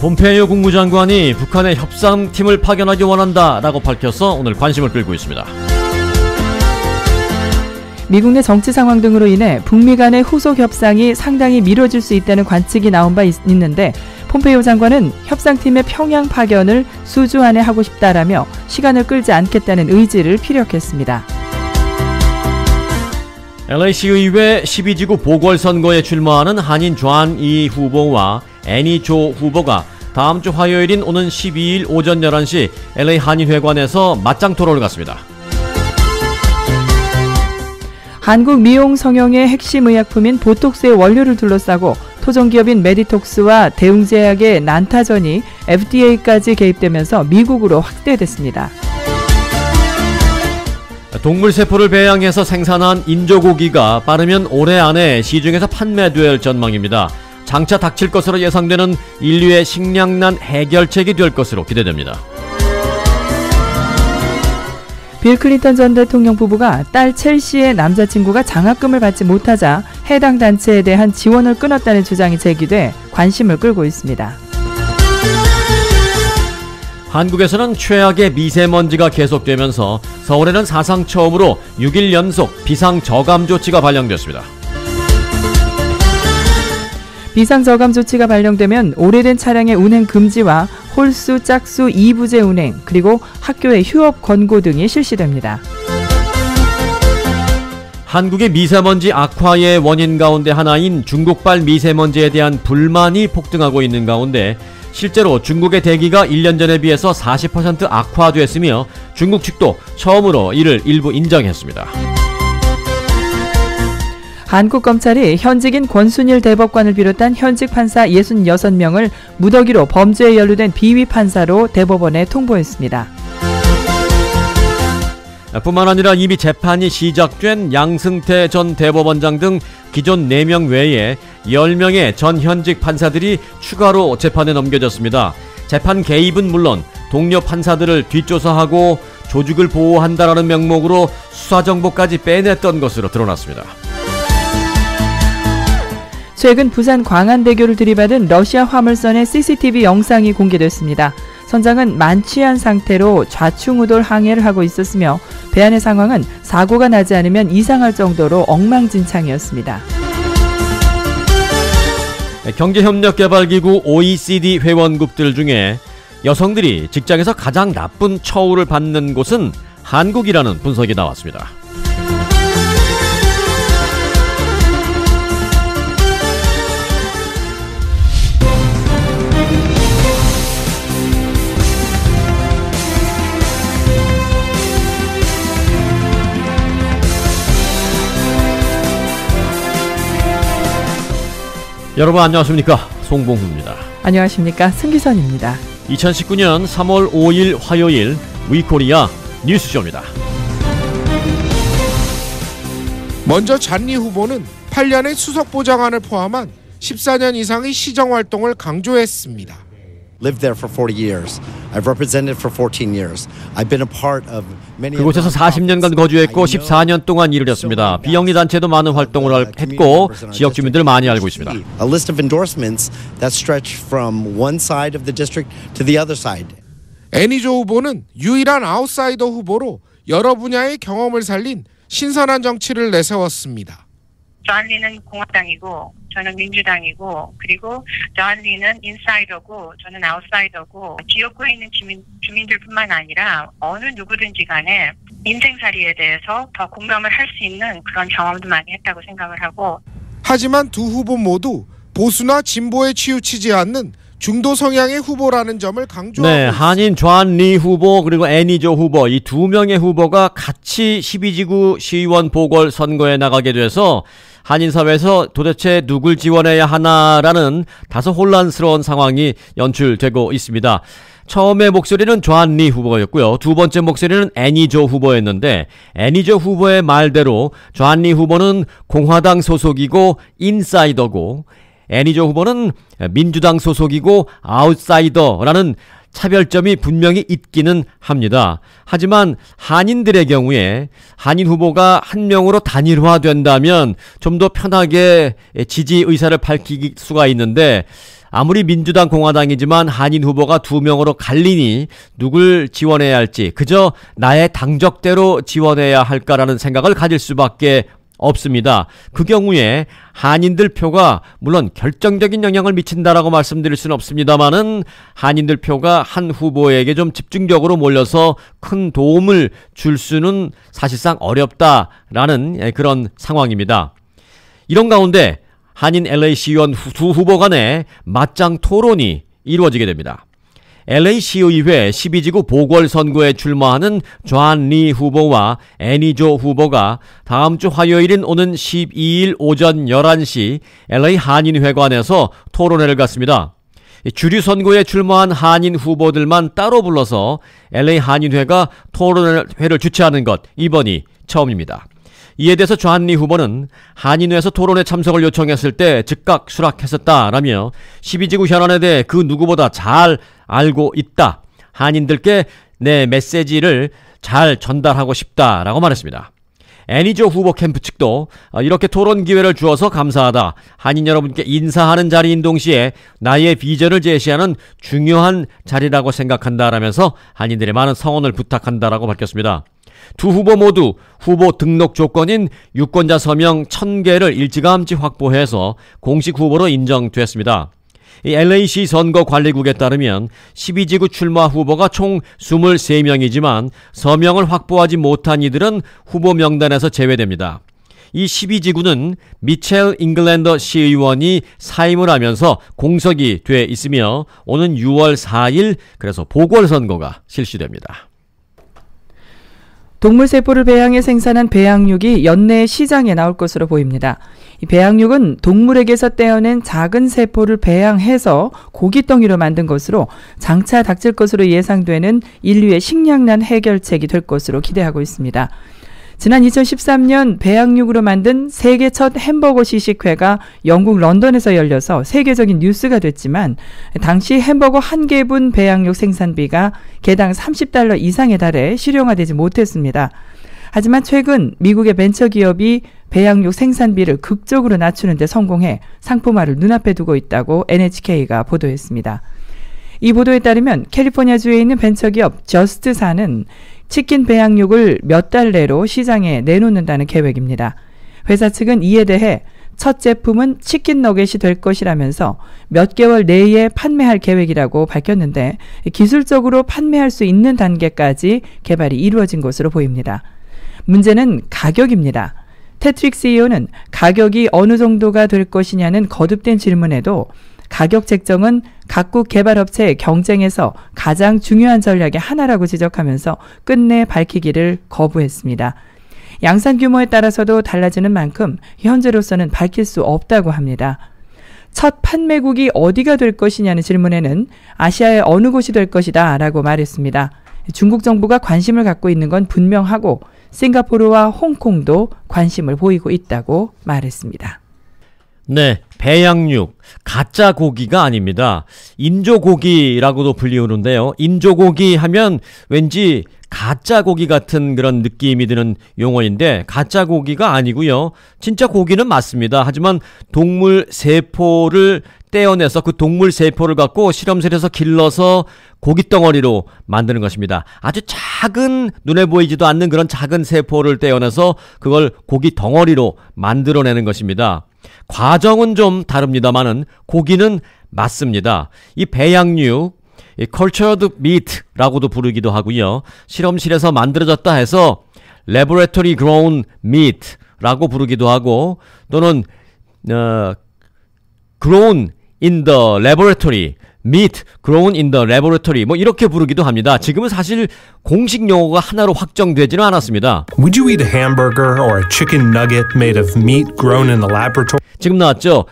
폼페이오 국무장관이 북한의 협상팀을 파견하기 원한다라고 밝혀서 오늘 관심을 끌고 있습니다. 미국 내 정치 상황 등으로 인해 북미 간의 후속 협상이 상당히 미뤄질 수 있다는 관측이 나온 바 있는데 폼페이오 장관은 협상팀의 평양 파견을 수주 안에 하고 싶다라며 시간을 끌지 않겠다는 의지를 피력했습니다. LA시의회 12지구 보궐선거에 출마하는 한인 존이 후보와 애니 조 후보가 다음 주 화요일인 오는 12일 오전 11시 LA 한인회관에서 맞짱 토론을 갖습니다. 한국 미용 성형의 핵심 의약품인 보톡스의 원료를 둘러싸고 토종기업인 메디톡스와 대웅제약의 난타전이 FDA까지 개입되면서 미국으로 확대됐습니다. 동물세포를 배양해서 생산한 인조고기가 빠르면 올해 안에 시중에서 판매될 전망입니다. 장차 닥칠 것으로 예상되는 인류의 식량난 해결책이 될 것으로 기대됩니다. 빌 클린턴 전 대통령 부부가 딸 첼시의 남자친구가 장학금을 받지 못하자 해당 단체에 대한 지원을 끊었다는 주장이 제기돼 관심을 끌고 있습니다. 한국에서는 최악의 미세먼지가 계속되면서 서울에는 사상 처음으로 6일 연속 비상저감 조치가 발령됐습니다. 비상저감 조치가 발령되면 오래된 차량의 운행 금지와 홀수, 짝수, 2부제 운행, 그리고 학교의 휴업 권고 등이 실시됩니다. 한국의 미세먼지 악화의 원인 가운데 하나인 중국발 미세먼지에 대한 불만이 폭등하고 있는 가운데 실제로 중국의 대기가 1년 전에 비해서 40% 악화됐으며 중국 측도 처음으로 이를 일부 인정했습니다. 한국 검찰이 현직인 권순일 대법관을 비롯한 현직 판사 66명을 무더기로 범죄에 연루된 비위 판사로 대법원에 통보했습니다. 뿐만 아니라 이미 재판이 시작된 양승태 전 대법원장 등 기존 4명 외에 10명의 전 현직 판사들이 추가로 재판에 넘겨졌습니다. 재판 개입은 물론 동료 판사들을 뒷조사하고 조직을 보호한다라는 명목으로 수사 정보까지 빼냈던 것으로 드러났습니다. 최근 부산 광안대교를 들이받은 러시아 화물선의 CCTV 영상이 공개됐습니다. 선장은 만취한 상태로 좌충우돌 항해를 하고 있었으며 배 안의 상황은 사고가 나지 않으면 이상할 정도로 엉망진창이었습니다. 경제협력개발기구 OECD 회원국들 중에 여성들이 직장에서 가장 나쁜 처우를 받는 곳은 한국이라는 분석이 나왔습니다. 여러분 안녕하십니까, 송봉훈입니다. 안녕하십니까, 승기선입니다. 2019년 3월 5일 화요일 위코리아 뉴스쇼입니다. 먼저 잔리 후보는 8년의 수석보좌관을 포함한 14년 이상의 시정활동을 강조했습니다. Lived there for 40 years. I've represented for 14 years. I've been a part of many. 그곳에서 40년간 거주했고 14년 동안 일을 했습니다. 비영리 단체도 많은 활동을 했고 지역 주민들 많이 알고 있습니다. A list of endorsements that stretch from one side of the district to the other side. 애니 조 후보는 유일한 아웃사이더 후보로 여러 분야의 경험을 살린 신선한 정치를 내세웠습니다. 존리는 공화당이고 저는 민주당이고, 그리고 존리는 인사이더고 저는 아웃사이더고, 지역구에 있는 주민들뿐만 아니라 어느 누구든지 간에 인생살이에 대해서 더 공감을 할 수 있는 그런 경험도 많이 했다고 생각을 하고. 하지만 두 후보 모두 보수나 진보에 치우치지 않는 중도 성향의 후보라는 점을 강조하고 네, 한인 존리 후보 그리고 애니 조 후보, 이 두 명의 후보가 같이 12지구 시의원 보궐선거에 나가게 돼서 한인사회에서 도대체 누굴 지원해야 하나라는 다소 혼란스러운 상황이 연출되고 있습니다. 처음에 목소리는 존리 후보였고요. 두 번째 목소리는 애니 조 후보였는데, 애니 조 후보의 말대로 존리 후보는 공화당 소속이고 인사이더고, 애니 조 후보는 민주당 소속이고 아웃사이더라는 차별점이 분명히 있기는 합니다. 하지만 한인들의 경우에 한인 후보가 한 명으로 단일화된다면 좀 더 편하게 지지 의사를 밝힐 수가 있는데, 아무리 민주당 공화당이지만 한인 후보가 2명으로 갈리니 누굴 지원해야 할지 그저 나의 당적대로 지원해야 할까라는 생각을 가질 수밖에 없습니다. 그 경우에 한인들 표가 물론 결정적인 영향을 미친다라고 말씀드릴 수는 없습니다만은 한인들 표가 한 후보에게 좀 집중적으로 몰려서 큰 도움을 줄 수는 사실상 어렵다라는 그런 상황입니다. 이런 가운데 한인 LA 시의원 두 후보 간의 맞짱 토론이 이루어지게 됩니다. LA 시의회 12지구 보궐선거에 출마하는 존 리 후보와 애니 조 후보가 다음 주 화요일인 오는 12일 오전 11시 LA 한인회관에서 토론회를 갖습니다. 주류 선거에 출마한 한인 후보들만 따로 불러서 LA 한인회가 토론회를 주최하는 것 이번이 처음입니다. 이에 대해서 존 리 후보는 한인회에서 토론회 참석을 요청했을 때 즉각 수락했었다라며 12지구 현안에 대해 그 누구보다 잘 알고 있다. 한인들께 내 메시지를 잘 전달하고 싶다라고 말했습니다. 애니 조 후보 캠프 측도 이렇게 토론 기회를 주어서 감사하다. 한인 여러분께 인사하는 자리인 동시에 나의 비전을 제시하는 중요한 자리라고 생각한다라면서 한인들의 많은 성원을 부탁한다라고 밝혔습니다. 두 후보 모두 후보 등록 조건인 유권자 서명 1000개를 일찌감치 확보해서 공식 후보로 인정됐습니다. 이 LA시 선거관리국에 따르면 12지구 출마 후보가 총 23명이지만 서명을 확보하지 못한 이들은 후보 명단에서 제외됩니다. 이 12지구는 미첼 잉글랜더 시의원이 사임을 하면서 공석이 돼 있으며 오는 6월 4일 그래서 보궐선거가 실시됩니다. 동물세포를 배양해 생산한 배양육이 연내 시장에 나올 것으로 보입니다. 이 배양육은 동물에게서 떼어낸 작은 세포를 배양해서 고깃덩이로 만든 것으로 장차 닥칠 것으로 예상되는 인류의 식량난 해결책이 될 것으로 기대하고 있습니다. 지난 2013년 배양육으로 만든 세계 첫 햄버거 시식회가 영국 런던에서 열려서 세계적인 뉴스가 됐지만 당시 햄버거 한 개분 배양육 생산비가 개당 $30 이상에 달해 실용화되지 못했습니다. 하지만 최근 미국의 벤처기업이 배양육 생산비를 극적으로 낮추는 데 성공해 상품화를 눈앞에 두고 있다고 NHK가 보도했습니다. 이 보도에 따르면 캘리포니아주에 있는 벤처기업 저스트사는 치킨 배양육을 몇 달 내로 시장에 내놓는다는 계획입니다. 회사 측은 이에 대해 첫 제품은 치킨 너겟이 될 것이라면서 몇 개월 내에 판매할 계획이라고 밝혔는데 기술적으로 판매할 수 있는 단계까지 개발이 이루어진 것으로 보입니다. 문제는 가격입니다. 테트릭 CEO는 가격이 어느 정도가 될 것이냐는 거듭된 질문에도 가격 책정은 각국 개발업체의 경쟁에서 가장 중요한 전략의 하나라고 지적하면서 끝내 밝히기를 거부했습니다. 양산 규모에 따라서도 달라지는 만큼 현재로서는 밝힐 수 없다고 합니다. 첫 판매국이 어디가 될 것이냐는 질문에는 아시아의 어느 곳이 될 것이다 라고 말했습니다. 중국 정부가 관심을 갖고 있는 건 분명하고 싱가포르와 홍콩도 관심을 보이고 있다고 말했습니다. 네, 배양육, 가짜 고기가 아닙니다. 인조고기라고도 불리우는데요. 인조고기 하면 왠지 가짜 고기 같은 그런 느낌이 드는 용어인데 가짜 고기가 아니고요. 진짜 고기는 맞습니다. 하지만 동물 세포를 떼어내서 그 동물 세포를 갖고 실험실에서 길러서 고깃덩어리로 만드는 것입니다. 아주 작은 눈에 보이지도 않는 그런 작은 세포를 떼어내서 그걸 고깃덩어리로 만들어내는 것입니다. 과정은 좀 다릅니다만은 고기는 맞습니다. 이 배양육, 이 cultured meat라고도 부르기도 하고요. 실험실에서 만들어졌다 해서 laboratory grown meat라고 부르기도 하고 또는 grown in the laboratory, meat grown in the laboratory 뭐 이렇게 부르기도 합니다. 지금은 사실 공식 용어가 하나로 확정되지는 않았습니다. Would you eat a hamburger or a chicken nugget made of meat grown in the laboratory? 지금 나왔죠?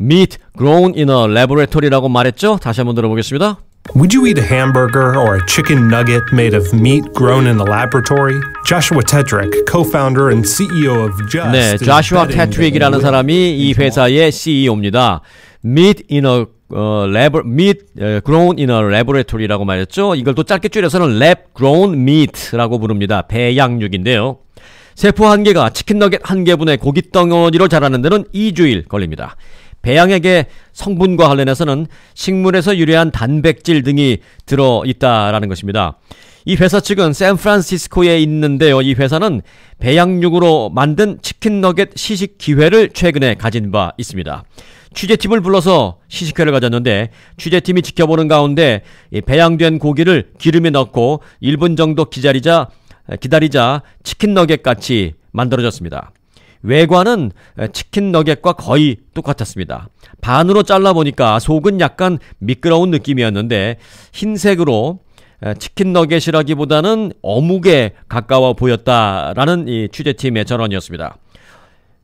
meat grown in a laboratory라고 말했죠? 다시 한번 들어보겠습니다. Would you eat a hamburger or a chicken nugget made of meat grown in the laboratory? Joshua Tetrick, co-founder and CEO of Just. 네, Joshua Tetrick이라는 사람이 이 회사의 CEO입니다. meat grown in a laboratory라고 말했죠. 이걸 또 짧게 줄여서는 lab grown meat라고 부릅니다. 배양육인데요. 세포 한 개가 치킨 너겟 한 개분의 고깃덩어리로 자라는 데는 2주일 걸립니다. 배양액의 성분과 관련해서는 식물에서 유래한 단백질 등이 들어있다라는 것입니다. 이 회사 측은 샌프란시스코에 있는데요. 이 회사는 배양육으로 만든 치킨 너겟 시식 기회를 최근에 가진 바 있습니다. 취재팀을 불러서 시식회를 가졌는데 취재팀이 지켜보는 가운데 배양된 고기를 기름에 넣고 1분 정도 기다리자 치킨 너겟 같이 만들어졌습니다. 외관은 치킨 너겟과 거의 똑같았습니다. 반으로 잘라보니까 속은 약간 미끄러운 느낌이었는데 흰색으로 치킨 너겟이라기보다는 어묵에 가까워 보였다라는 이 취재팀의 전언이었습니다.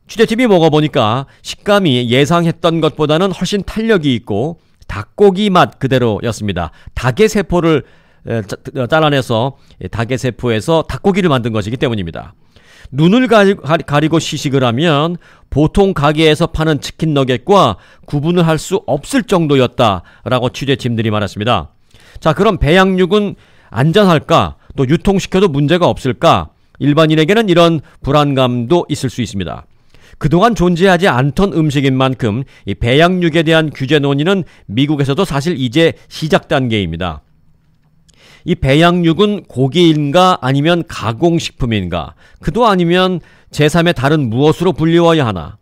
취재팀이 먹어보니까 식감이 예상했던 것보다는 훨씬 탄력이 있고 닭고기 맛 그대로였습니다. 닭의 세포를 잘라내서 닭의 세포에서 닭고기를 만든 것이기 때문입니다. 눈을 가리고 시식을 하면 보통 가게에서 파는 치킨 너겟과 구분을 할 수 없을 정도였다라고 취재팀들이 말했습니다. 자, 그럼 배양육은 안전할까? 또 유통시켜도 문제가 없을까? 일반인에게는 이런 불안감도 있을 수 있습니다. 그동안 존재하지 않던 음식인 만큼 이 배양육에 대한 규제 논의는 미국에서도 사실 이제 시작 단계입니다. 이 배양육은 고기인가 아니면 가공식품인가? 그도 아니면 제3의 다른 무엇으로 불리워야 하나?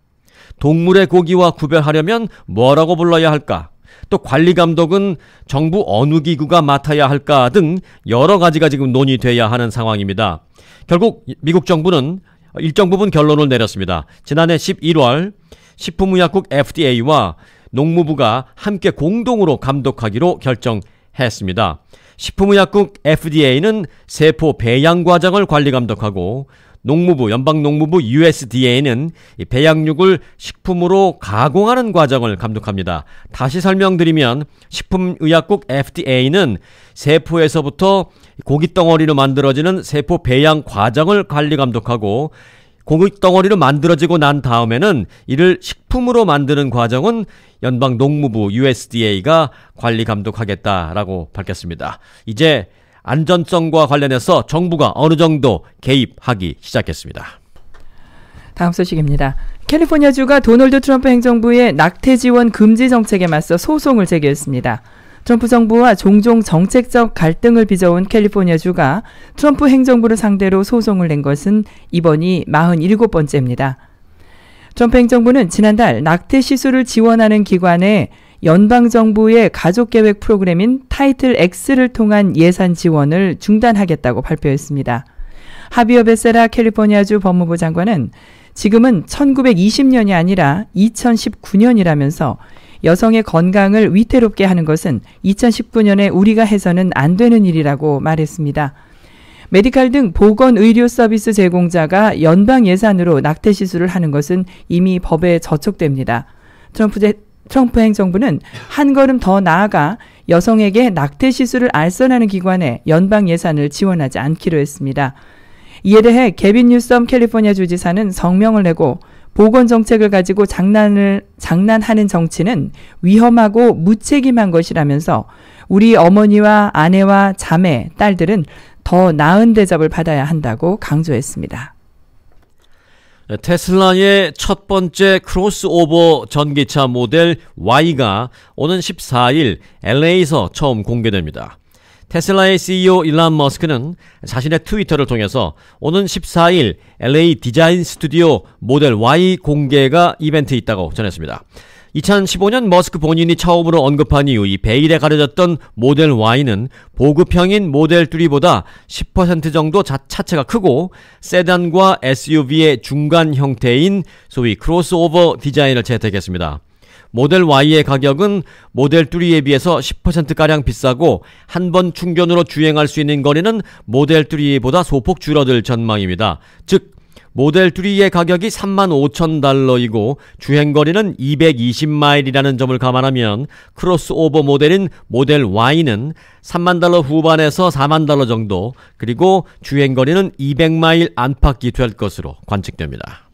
동물의 고기와 구별하려면 뭐라고 불러야 할까? 또 관리 감독은 정부 어느 기구가 맡아야 할까 등 여러 가지가 지금 논의돼야 하는 상황입니다. 결국 미국 정부는 일정 부분 결론을 내렸습니다. 지난해 11월 식품의약국 FDA와 농무부가 함께 공동으로 감독하기로 결정했습니다. 식품의약국 FDA는 세포 배양 과정을 관리 감독하고 농무부, 연방농무부 USDA는 배양육을 식품으로 가공하는 과정을 감독합니다. 다시 설명드리면 식품의약국 FDA는 세포에서부터 고깃덩어리로 만들어지는 세포 배양 과정을 관리 감독하고 고깃덩어리로 만들어지고 난 다음에는 이를 식품으로 만드는 과정은 연방농무부 USDA가 관리 감독하겠다라고 밝혔습니다. 이제 안전성과 관련해서 정부가 어느 정도 개입하기 시작했습니다. 다음 소식입니다. 캘리포니아주가 도널드 트럼프 행정부의 낙태 지원 금지 정책에 맞서 소송을 제기했습니다. 트럼프 정부와 종종 정책적 갈등을 빚어온 캘리포니아주가 트럼프 행정부를 상대로 소송을 낸 것은 이번이 47번째입니다. 트럼프 행정부는 지난달 낙태 시술을 지원하는 기관에 연방정부의 가족계획 프로그램인 타이틀 X를 통한 예산 지원을 중단하겠다고 발표했습니다. 하비어 베세라 캘리포니아주 법무부 장관은 지금은 1920년이 아니라 2019년이라면서 여성의 건강을 위태롭게 하는 것은 2019년에 우리가 해서는 안 되는 일이라고 말했습니다. 메디칼 등 보건의료 서비스 제공자가 연방 예산으로 낙태 시술을 하는 것은 이미 법에 저촉됩니다. 트럼프 행정부는 한 걸음 더 나아가 여성에게 낙태 시술을 알선하는 기관에 연방 예산을 지원하지 않기로 했습니다. 이에 대해 게빈 뉴섬 캘리포니아 주지사는 성명을 내고 보건정책을 가지고 장난하는 정치는 위험하고 무책임한 것이라면서 우리 어머니와 아내와 자매, 딸들은 더 나은 대접을 받아야 한다고 강조했습니다. 테슬라의 첫 번째 크로스오버 전기차 모델 Y가 오는 14일 LA에서 처음 공개됩니다. 테슬라의 CEO 일론 머스크는 자신의 트위터를 통해서 오는 14일 LA 디자인 스튜디오 모델 Y 공개가 이벤트에 있다고 전했습니다. 2015년 머스크 본인이 처음으로 언급한 이후 이 베일에 가려졌던 모델 Y는 보급형인 모델 3보다 10% 정도 차체가 크고 세단과 SUV의 중간 형태인 소위 크로스오버 디자인을 채택했습니다. 모델 Y의 가격은 모델 3에 비해서 10%가량 비싸고 한 번 충전으로 주행할 수 있는 거리는 모델 3보다 소폭 줄어들 전망입니다. 즉 모델 3의 가격이 $35,000이고 주행거리는 220마일이라는 점을 감안하면 크로스오버 모델인 모델 Y는 $30,000 후반에서 $40,000 정도, 그리고 주행거리는 200마일 안팎이 될 것으로 관측됩니다.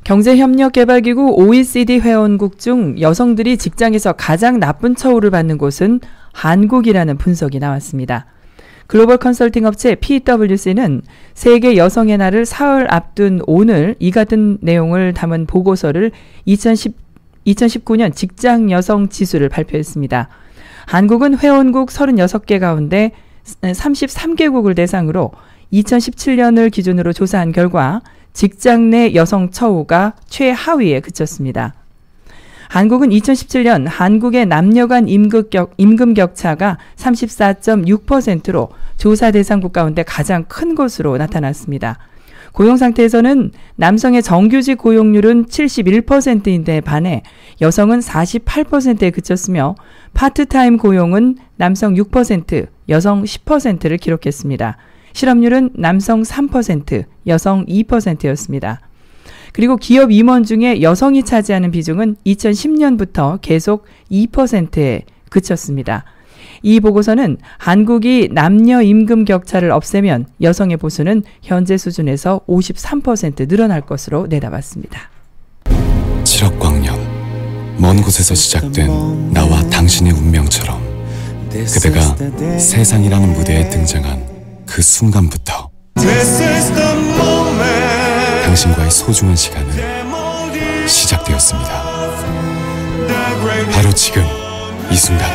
경제협력개발기구 OECD 회원국 중 여성들이 직장에서 가장 나쁜 처우를 받는 곳은 한국이라는 분석이 나왔습니다. 글로벌 컨설팅 업체 PwC는 세계 여성의 날을 사흘 앞둔 오늘 이 같은 내용을 담은 보고서를 2019년 직장 여성 지수를 발표했습니다. 한국은 회원국 36개 가운데 33개국을 대상으로 2017년을 기준으로 조사한 결과 직장 내 여성 처우가 최하위에 그쳤습니다. 한국은 2017년 한국의 남녀 간 임금 격차가 34.6%로 조사 대상국 가운데 가장 큰 것으로 나타났습니다. 고용 상태에서는 남성의 정규직 고용률은 71%인데 반해 여성은 48%에 그쳤으며 파트타임 고용은 남성 6%, 여성 10%를 기록했습니다. 실업률은 남성 3%, 여성 2%였습니다. 그리고 기업 임원 중에 여성이 차지하는 비중은 2010년부터 계속 2%에 그쳤습니다. 이 보고서는 한국이 남녀 임금 격차를 없애면 여성의 보수는 현재 수준에서 53% 늘어날 것으로 내다봤습니다. 7억 광년, 먼 곳에서 시작된 나와 당신의 운명처럼 그대가 세상이라는 무대에 등장한 그 순간부터 당신과의 소중한 시간은 시작되었습니다. 바로 지금 이 순간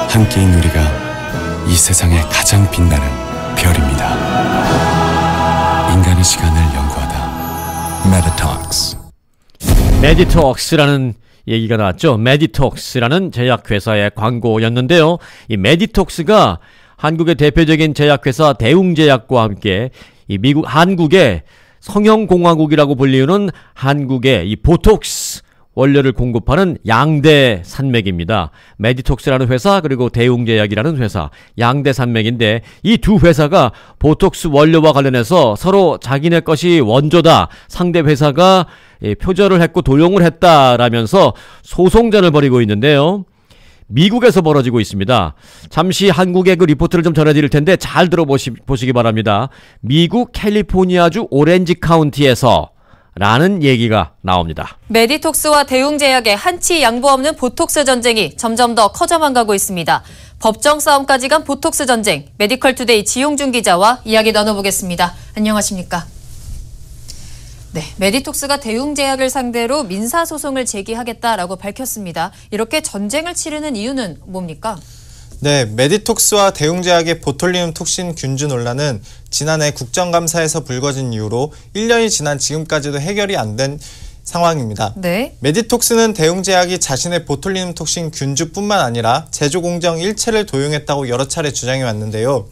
함께인 우리가 이 세상에 가장 빛나는 별입니다. 인간의 시간을 연구하다. 메디톡스. 메디톡스라는 얘기가 나왔죠. 메디톡스라는 제약회사의 광고였는데요. 이 메디톡스가 한국의 대표적인 제약회사 대웅제약과 함께 이 한국의 성형공화국이라고 불리우는 한국의 이 보톡스 원료를 공급하는 양대 산맥입니다. 메디톡스라는 회사 그리고 대웅제약이라는 회사 양대 산맥인데 이 두 회사가 보톡스 원료와 관련해서 서로 자기네 것이 원조다, 상대 회사가 표절을 했고 도용을 했다라면서 소송전을 벌이고 있는데요. 미국에서 벌어지고 있습니다. 잠시 한국의 그 리포트를 좀 전해드릴 텐데 잘 들어보시기 바랍니다. 미국 캘리포니아주 오렌지 카운티에서 라는 얘기가 나옵니다. 메디톡스와 대웅제약의 한치 양보 없는 보톡스 전쟁이 점점 더 커져만 가고 있습니다. 법정 싸움까지 간 보톡스 전쟁, 메디컬투데이 지용준 기자와 이야기 나눠보겠습니다. 안녕하십니까? 네, 메디톡스가 대웅제약을 상대로 민사소송을 제기하겠다라고 밝혔습니다. 이렇게 전쟁을 치르는 이유는 뭡니까? 네, 메디톡스와 대웅제약의 보톨리눔 톡신 균주 논란은 지난해 국정감사에서 불거진 이후로 1년이 지난 지금까지도 해결이 안 된 상황입니다. 네. 메디톡스는 대웅제약이 자신의 보톨리눔 톡신 균주뿐만 아니라 제조 공정 일체를 도용했다고 여러 차례 주장해 왔는데요.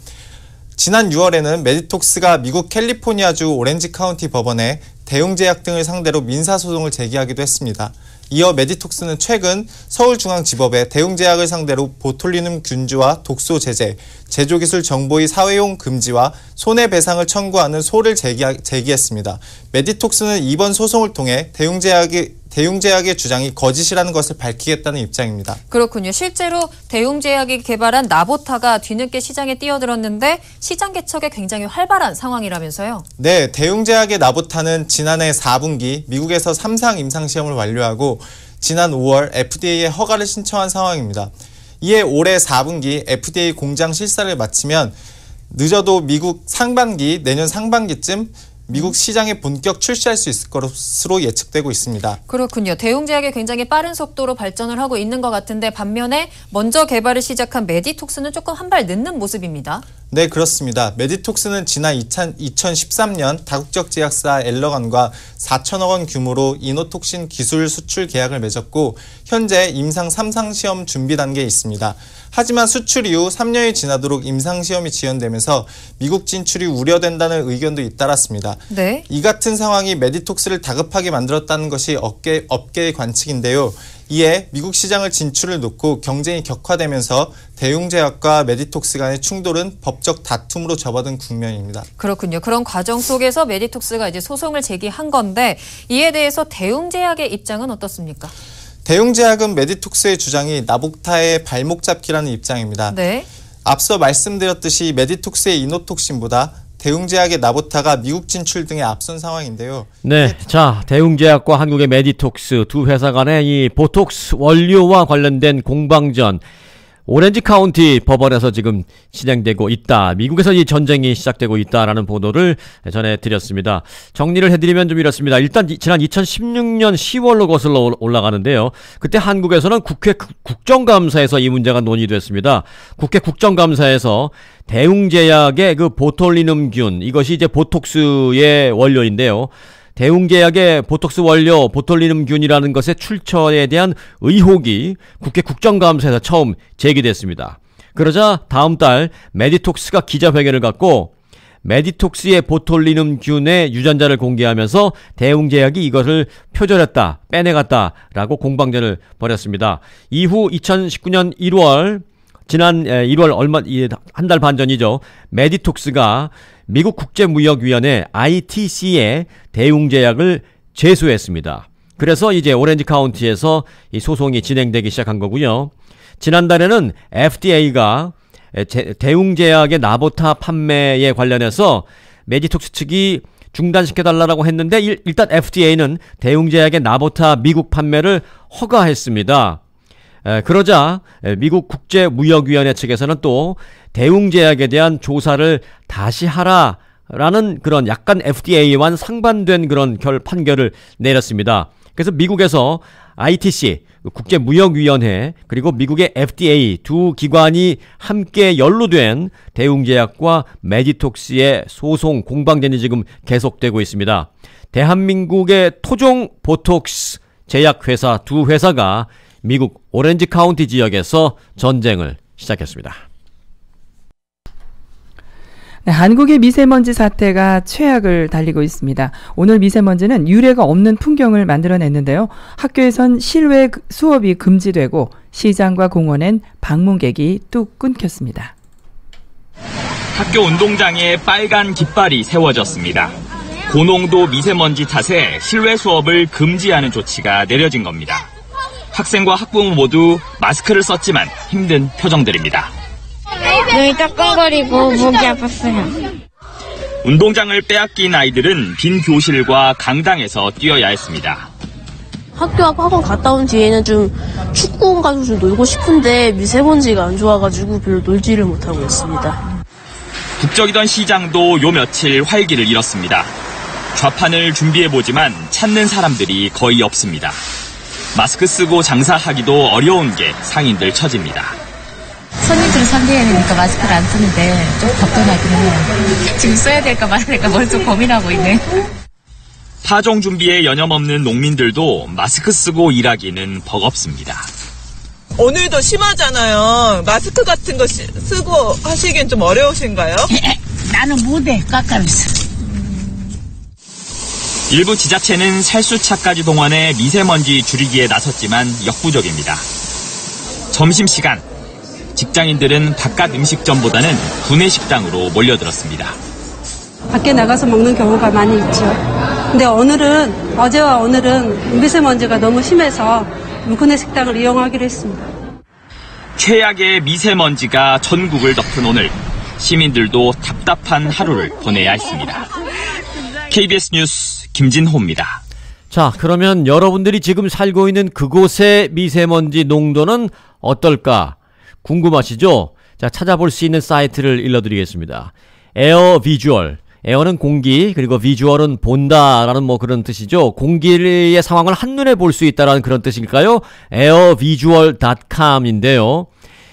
지난 6월에는 메디톡스가 미국 캘리포니아주 오렌지 카운티 법원에 대웅제약 등을 상대로 민사소송을 제기하기도 했습니다. 이어 메디톡스는 최근 서울중앙지법에 대웅제약을 상대로 보톨리눔 균주와 독소 제재, 제조기술 정보의 사회용 금지와 손해배상을 청구하는 소를 제기했습니다. 메디톡스는 이번 소송을 통해 대웅제약의 주장이 거짓이라는 것을 밝히겠다는 입장입니다. 그렇군요. 실제로 대웅제약이 개발한 나보타가 뒤늦게 시장에 뛰어들었는데 시장 개척에 굉장히 활발한 상황이라면서요? 네, 대웅제약의 나보타는 지난해 4분기 미국에서 3상 임상시험을 완료하고 지난 5월 FDA에 허가를 신청한 상황입니다. 이에 올해 4분기 FDA 공장 실사를 마치면 늦어도 미국 상반기, 내년 상반기쯤 미국 시장에 본격 출시할 수 있을 것으로 예측되고 있습니다. 그렇군요. 대웅제약이 굉장히 빠른 속도로 발전을 하고 있는 것 같은데 반면에 먼저 개발을 시작한 메디톡스는 조금 한 발 늦는 모습입니다. 네, 그렇습니다. 메디톡스는 지난 2013년 다국적 제약사 엘러간과 4천억 원 규모로 이노톡신 기술 수출 계약을 맺었고 현재 임상 3상 시험 준비 단계에 있습니다. 하지만 수출 이후 3년이 지나도록 임상시험이 지연되면서 미국 진출이 우려된다는 의견도 잇따랐습니다. 네. 이 같은 상황이 메디톡스를 다급하게 만들었다는 것이 업계의 관측인데요. 이에 미국 시장을 진출을 놓고 경쟁이 격화되면서 대웅제약과 메디톡스 간의 충돌은 법적 다툼으로 접어든 국면입니다. 그렇군요. 그런 과정 속에서 메디톡스가 이제 소송을 제기한 건데 이에 대해서 대웅제약의 입장은 어떻습니까? 대웅제약은 메디톡스의 주장이 나보타의 발목 잡기라는 입장입니다. 네. 앞서 말씀드렸듯이 메디톡스의 이노톡신보다 대웅제약의 나보타가 미국 진출 등에 앞선 상황인데요. 네, 자, 대웅제약과 한국의 메디톡스 두 회사 간의 이 보톡스 원료와 관련된 공방전 오렌지 카운티 법원에서 지금 진행되고 있다. 미국에서 이 전쟁이 시작되고 있다라는 보도를 전해드렸습니다. 정리를 해드리면 좀 이렇습니다. 일단 지난 2016년 10월로 거슬러 올라가는데요. 그때 한국에서는 국회 국정감사에서 이 문제가 논의됐습니다. 국회 국정감사에서 대웅제약의 그 보톨리눔균, 이것이 이제 보톡스의 원료인데요. 대웅제약의 보톡스 원료 보톨리눔균이라는 것의 출처에 대한 의혹이 국회 국정감사에서 처음 제기됐습니다. 그러자 다음 달 메디톡스가 기자회견을 갖고 메디톡스의 보톨리눔균의 유전자를 공개하면서 대웅제약이 이것을 표절했다, 빼내갔다라고 공방전을 벌였습니다. 이후 2019년 1월, 지난 1월 한 달 반 전이죠. 메디톡스가 미국 국제무역위원회 ITC에 대웅제약을 제소했습니다. 그래서 이제 오렌지 카운티에서 이 소송이 진행되기 시작한 거고요. 지난달에는 FDA가 대웅제약의 나보타 판매에 관련해서 메디톡스 측이 중단시켜달라고 했는데 일단 FDA는 대웅제약의 나보타 미국 판매를 허가했습니다. 그러자 미국 국제무역위원회 측에서는 또 대웅제약에 대한 조사를 다시 하라라는 그런 약간 FDA와는 상반된 그런 판결을 내렸습니다. 그래서 미국에서 ITC, 국제무역위원회, 그리고 미국의 FDA 두 기관이 함께 연루된 대웅제약과 메디톡스의 소송 공방전이 지금 계속되고 있습니다. 대한민국의 토종 보톡스 제약회사 두 회사가 미국 오렌지 카운티 지역에서 전쟁을 시작했습니다. 네, 한국의 미세먼지 사태가 최악을 달리고 있습니다. 오늘 미세먼지는 유례가 없는 풍경을 만들어냈는데요. 학교에선 실외 수업이 금지되고 시장과 공원엔 방문객이 뚝 끊겼습니다. 학교 운동장에 빨간 깃발이 세워졌습니다. 고농도 미세먼지 탓에 실외 수업을 금지하는 조치가 내려진 겁니다. 학생과 학부모 모두 마스크를 썼지만 힘든 표정들입니다. 눈이 따끔거리고 목이 아팠어요. 운동장을 빼앗긴 아이들은 빈 교실과 강당에서 뛰어야 했습니다. 학교하고 학원 갔다 온 뒤에는 좀 축구공 가지고 좀 놀고 싶은데 미세먼지가 안 좋아가지고 별로 놀지를 못하고 있습니다. 북적이던 시장도 요 며칠 활기를 잃었습니다. 좌판을 준비해보지만 찾는 사람들이 거의 없습니다. 마스크 쓰고 장사하기도 어려운 게 상인들 처지입니다. 손님들 상대해야 되니까 마스크를 안 쓰는데 좀 걱정하긴 해요. 지금 써야 될까 말아야 될까 머릿속 고민하고 있네. 파종 준비에 여념없는 농민들도 마스크 쓰고 일하기는 버겁습니다. 오늘도 심하잖아요. 마스크 같은 거 쓰고 하시기엔 좀 어려우신가요? 나는 못해. 깎아있어. 일부 지자체는 살수차까지 동원해 미세먼지 줄이기에 나섰지만 역부족입니다. 점심시간, 직장인들은 바깥 음식점보다는 구내 식당으로 몰려들었습니다. 밖에 나가서 먹는 경우가 많이 있죠. 근데 어제와 오늘은 미세먼지가 너무 심해서 구내 식당을 이용하기로 했습니다. 최악의 미세먼지가 전국을 덮은 오늘, 시민들도 답답한 하루를 보내야 했습니다. KBS 뉴스 김진호입니다. 자, 그러면 여러분들이 지금 살고 있는 그곳의 미세먼지 농도는 어떨까 궁금하시죠? 자, 찾아볼 수 있는 사이트를 일러드리겠습니다. 에어 비주얼. 에어는 공기, 그리고 비주얼은 본다라는 뭐 그런 뜻이죠. 공기의 상황을 한눈에 볼 수 있다라는 그런 뜻일까요? airvisual.com인데요.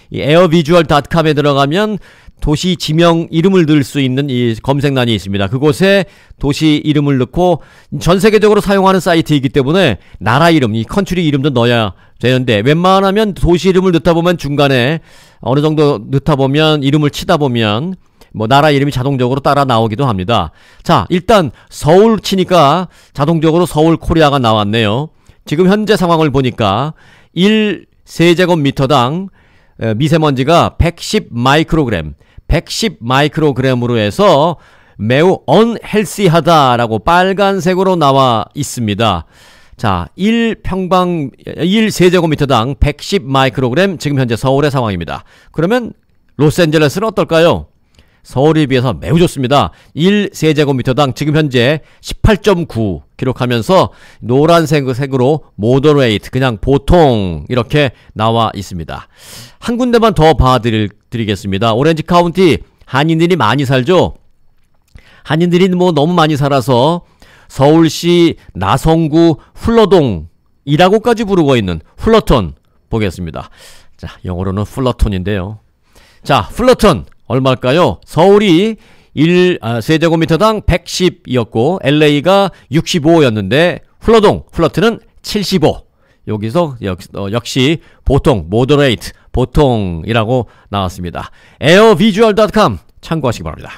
이 airvisual.com에 들어가면 도시 지명 이름을 넣을 수 있는 이 검색란이 있습니다. 그곳에 도시 이름을 넣고 전 세계적으로 사용하는 사이트이기 때문에 나라 이름, 이 컨트리 이름도 넣어야 되는데 웬만하면 도시 이름을 넣다 보면 중간에 어느 정도 넣다 보면 이름을 치다 보면 뭐 나라 이름이 자동적으로 따라 나오기도 합니다. 자, 일단 서울 치니까 자동적으로 서울 코리아가 나왔네요. 지금 현재 상황을 보니까 1세제곱미터당 미세먼지가 110 마이크로그램, 110 마이크로그램으로 해서 매우 unhealthy하다라고 빨간색으로 나와 있습니다. 자, 1세제곱미터당 110 마이크로그램, 지금 현재 서울의 상황입니다. 그러면 로스앤젤레스는 어떨까요? 서울에 비해서 매우 좋습니다. 1세제곱미터당 지금 현재 18.9 기록하면서 노란색으로 moderate, 그냥 보통 이렇게 나와 있습니다. 한 군데만 더 봐드리겠습니다. 오렌지 카운티 한인들이 많이 살죠. 한인들이 뭐 너무 많이 살아서 서울시 나성구 훌러동이라고까지 부르고 있는 플러턴 보겠습니다. 자, 영어로는 플러턴인데요. 자, 플러턴 얼마일까요? 서울이 세제곱미터당 110이었고 LA가 65였는데 플러튼은 75. 여기서 역시 보통, moderate, 보통이라고 나왔습니다. airvisual.com 참고하시기 바랍니다.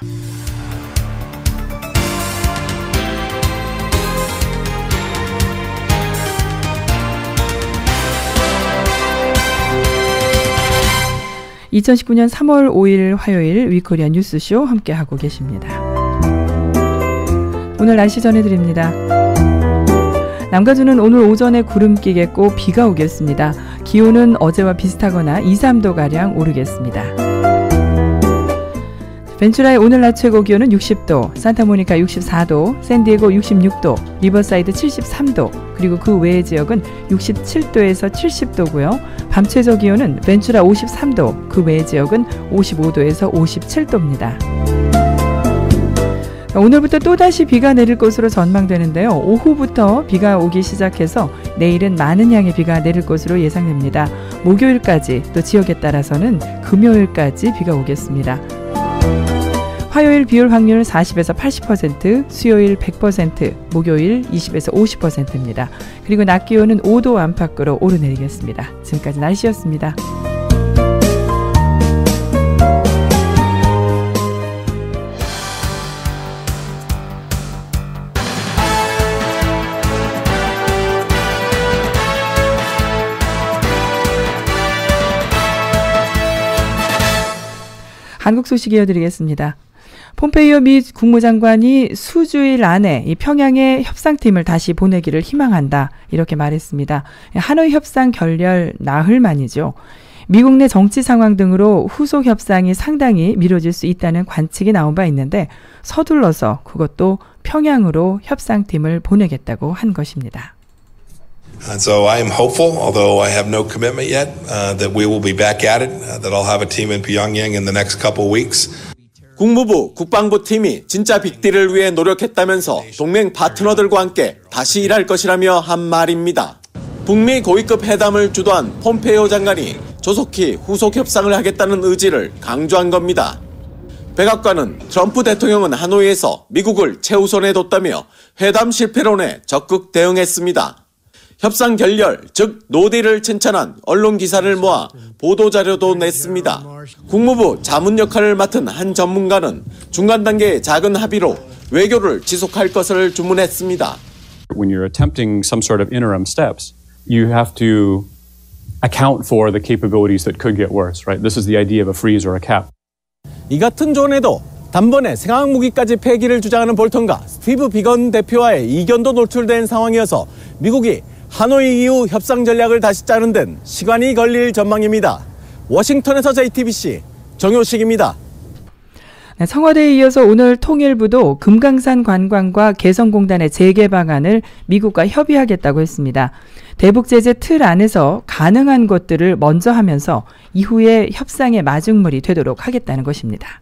(2019년 3월 5일) 화요일 위코리아 뉴스쇼 함께하고 계십니다. 오늘 날씨 전해드립니다. 남가주는 오늘 오전에 구름 끼겠고 비가 오겠습니다. 기온은 어제와 비슷하거나 2, 3도가량 오르겠습니다. 벤츄라의 오늘 낮 최고 기온은 60도, 산타모니카 64도, 샌디에고 66도, 리버사이드 73도, 그리고 그 외의 지역은 67도에서 70도고요. 밤 최저 기온은 벤츄라 53도, 그 외의 지역은 55도에서 57도입니다. 오늘부터 또다시 비가 내릴 것으로 전망되는데요. 오후부터 비가 오기 시작해서 내일은 많은 양의 비가 내릴 것으로 예상됩니다. 목요일까지, 또 지역에 따라서는 금요일까지 비가 오겠습니다. 화요일 비올 확률 40에서 80%, 수요일 100%, 목요일 20에서 50%입니다. 그리고 낮 기온은 5도 안팎으로 오르내리겠습니다. 지금까지 날씨였습니다. 한국 소식 이어드리겠습니다. 폼페이오 미 국무장관이 수주일 안에 이 평양에 협상팀을 다시 보내기를 희망한다, 이렇게 말했습니다. 하노이 협상 결렬 나흘 만이죠. 미국 내 정치 상황 등으로 후속 협상이 상당히 미뤄질 수 있다는 관측이 나온 바 있는데 서둘러서 그것도 평양으로 협상팀을 보내겠다고 한 것입니다. So I am hopeful, although I have no commitment yet, that we will be back at it, that I'll have a team in Pyongyang in the next couple of weeks. 국무부, 국방부 팀이 진짜 빅딜을 위해 노력했다면서 동맹 파트너들과 함께 다시 일할 것이라며 한 말입니다. 북미 고위급 회담을 주도한 폼페이오 장관이 조속히 후속 협상을 하겠다는 의지를 강조한 겁니다. 백악관은 트럼프 대통령은 하노이에서 미국을 최우선에 뒀다며 회담 실패론에 적극 대응했습니다. 협상 결렬, 즉 노딜을 칭찬한 언론 기사를 모아 보도자료도 냈습니다. 국무부 자문 역할을 맡은 한 전문가는 중간 단계의 작은 합의로 외교를 지속할 것을 주문했습니다. When you're attempting some sort of interim steps, you have to account for the capabilities that could get worse, right? This is the idea of a freeze or a cap. 이 같은 조언에도 단번에 생화학 무기까지 폐기를 주장하는 볼턴과 스티브 비건 대표와의 이견도 노출된 상황이어서 미국이 하노이 이후 협상 전략을 다시 짜는 데는 시간이 걸릴 전망입니다. 워싱턴에서 JTBC 정효식입니다. 청와대에 이어서 오늘 통일부도 금강산 관광과 개성공단의 재개 방안을 미국과 협의하겠다고 했습니다. 대북 제재 틀 안에서 가능한 것들을 먼저 하면서 이후에 협상의 마중물이 되도록 하겠다는 것입니다.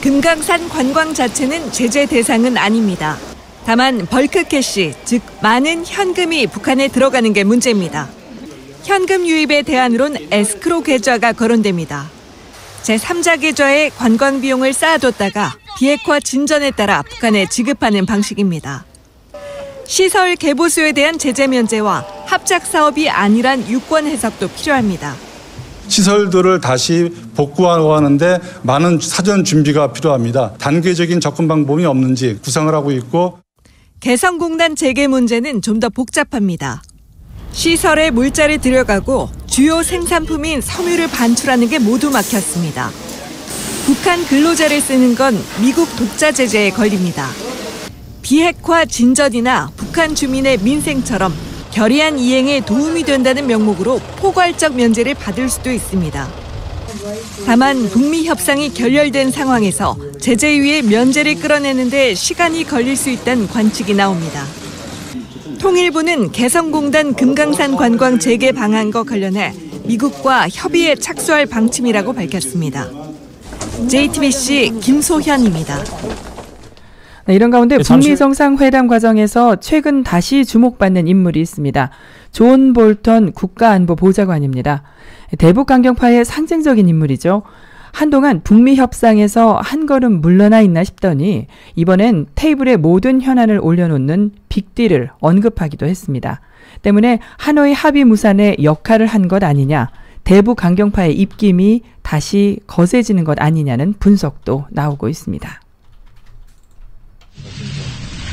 금강산 관광 자체는 제재 대상은 아닙니다. 다만 벌크 캐시, 즉 많은 현금이 북한에 들어가는 게 문제입니다. 현금 유입의 대안으론 에스크로 계좌가 거론됩니다. 제3자 계좌에 관광 비용을 쌓아뒀다가 비핵화 진전에 따라 북한에 지급하는 방식입니다. 시설 개보수에 대한 제재 면제와 합작 사업이 아니란 유권 해석도 필요합니다. 시설들을 다시 복구하는데 많은 사전 준비가 필요합니다. 단계적인 접근 방법이 없는지 구상을 하고 있고, 개성공단 재개 문제는 좀 더 복잡합니다. 시설에 물자를 들여가고 주요 생산품인 섬유를 반출하는 게 모두 막혔습니다. 북한 근로자를 쓰는 건 미국 독자 제재에 걸립니다. 비핵화 진전이나 북한 주민의 민생처럼 결의안 이행에 도움이 된다는 명목으로 포괄적 면제를 받을 수도 있습니다. 다만 북미 협상이 결렬된 상황에서 제재위의 면제를 끌어내는데 시간이 걸릴 수 있다는 관측이 나옵니다. 통일부는 개성공단 금강산 관광 재개 방안과 관련해 미국과 협의에 착수할 방침이라고 밝혔습니다. JTBC 김소현입니다. 네, 이런 가운데 북미 정상회담 과정에서 최근 다시 주목받는 인물이 있습니다. 존 볼턴 국가안보보좌관입니다. 대북 강경파의 상징적인 인물이죠. 한동안 북미 협상에서 한 걸음 물러나 있나 싶더니 이번엔 테이블에 모든 현안을 올려놓는 빅딜을 언급하기도 했습니다. 때문에 하노이 합의 무산에 역할을 한 것 아니냐, 대북 강경파의 입김이 다시 거세지는 것 아니냐는 분석도 나오고 있습니다.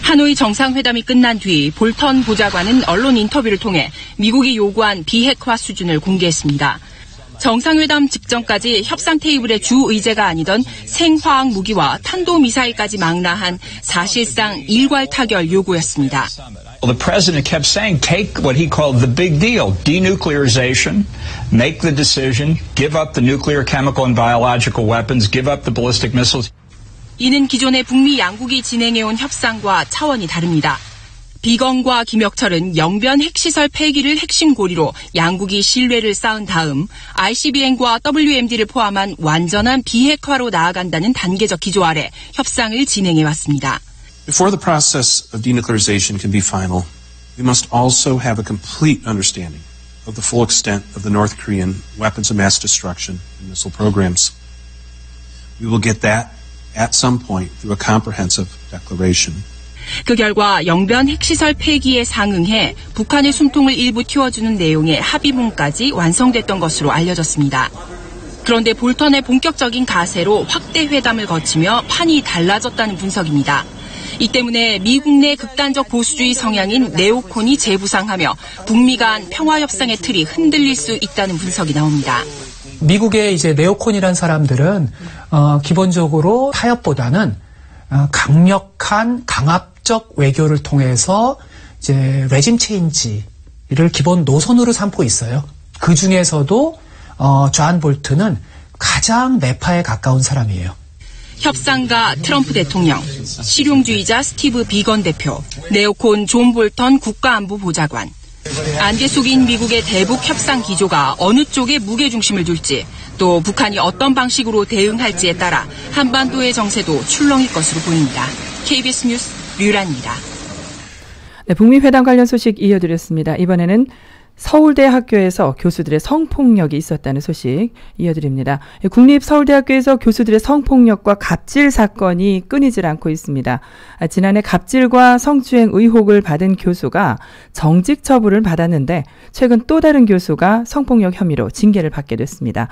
하노이 정상회담이 끝난 뒤 볼턴 보좌관은 언론 인터뷰를 통해 미국이 요구한 비핵화 수준을 공개했습니다. 정상회담 직전까지 협상 테이블의 주 의제가 아니던 생화학 무기와 탄도미사일까지 망라한 사실상 일괄 타결 요구였습니다. The president kept saying, take what he called the big deal, denuclearization, make the decision, give up the nuclear, chemical and biological weapons, give up the ballistic missiles. 이는 기존의 북미 양국이 진행해온 협상과 차원이 다릅니다. 비건과 김혁철은 영변 핵시설 폐기를 핵심 고리로 양국이 신뢰를 쌓은 다음 ICBM과 WMD를 포함한 완전한 비핵화로 나아간다는 단계적 기조 아래 협상을 진행해왔습니다. Before the process of denuclearization can be final, we must also have a complete understanding of the full extent of the North Korean weapons of mass destruction and missile programs. We will get that at some point through a comprehensive declaration. 그 결과 영변 핵시설 폐기에 상응해 북한의 숨통을 일부 틔워주는 내용의 합의문까지 완성됐던 것으로 알려졌습니다. 그런데 볼턴의 본격적인 가세로 확대 회담을 거치며 판이 달라졌다는 분석입니다. 이 때문에 미국 내 극단적 보수주의 성향인 네오콘이 재부상하며 북미 간 평화협상의 틀이 흔들릴 수 있다는 분석이 나옵니다. 미국의 이제 네오콘이란 사람들은 기본적으로 타협보다는 강력한 강압적 외교를 통해서 이제 레짐 체인지를 기본 노선으로 삼고 있어요. 그 중에서도 존 볼튼은 가장 내파에 가까운 사람이에요. 협상가 트럼프 대통령, 실용주의자 스티브 비건 대표, 네오콘 존 볼턴 국가안보보좌관. 안개 속인 미국의 대북 협상 기조가 어느 쪽에 무게중심을 둘지, 또 북한이 어떤 방식으로 대응할지에 따라 한반도의 정세도 출렁일 것으로 보입니다. KBS 뉴스 류란입니다. 네, 북미 회담 관련 소식 이어드렸습니다. 이번에는 서울대학교에서 교수들의 성폭력이 있었다는 소식 이어드립니다. 국립서울대학교에서 교수들의 성폭력과 갑질 사건이 끊이질 않고 있습니다. 지난해 갑질과 성추행 의혹을 받은 교수가 정직 처분을 받았는데 최근 또 다른 교수가 성폭력 혐의로 징계를 받게 됐습니다.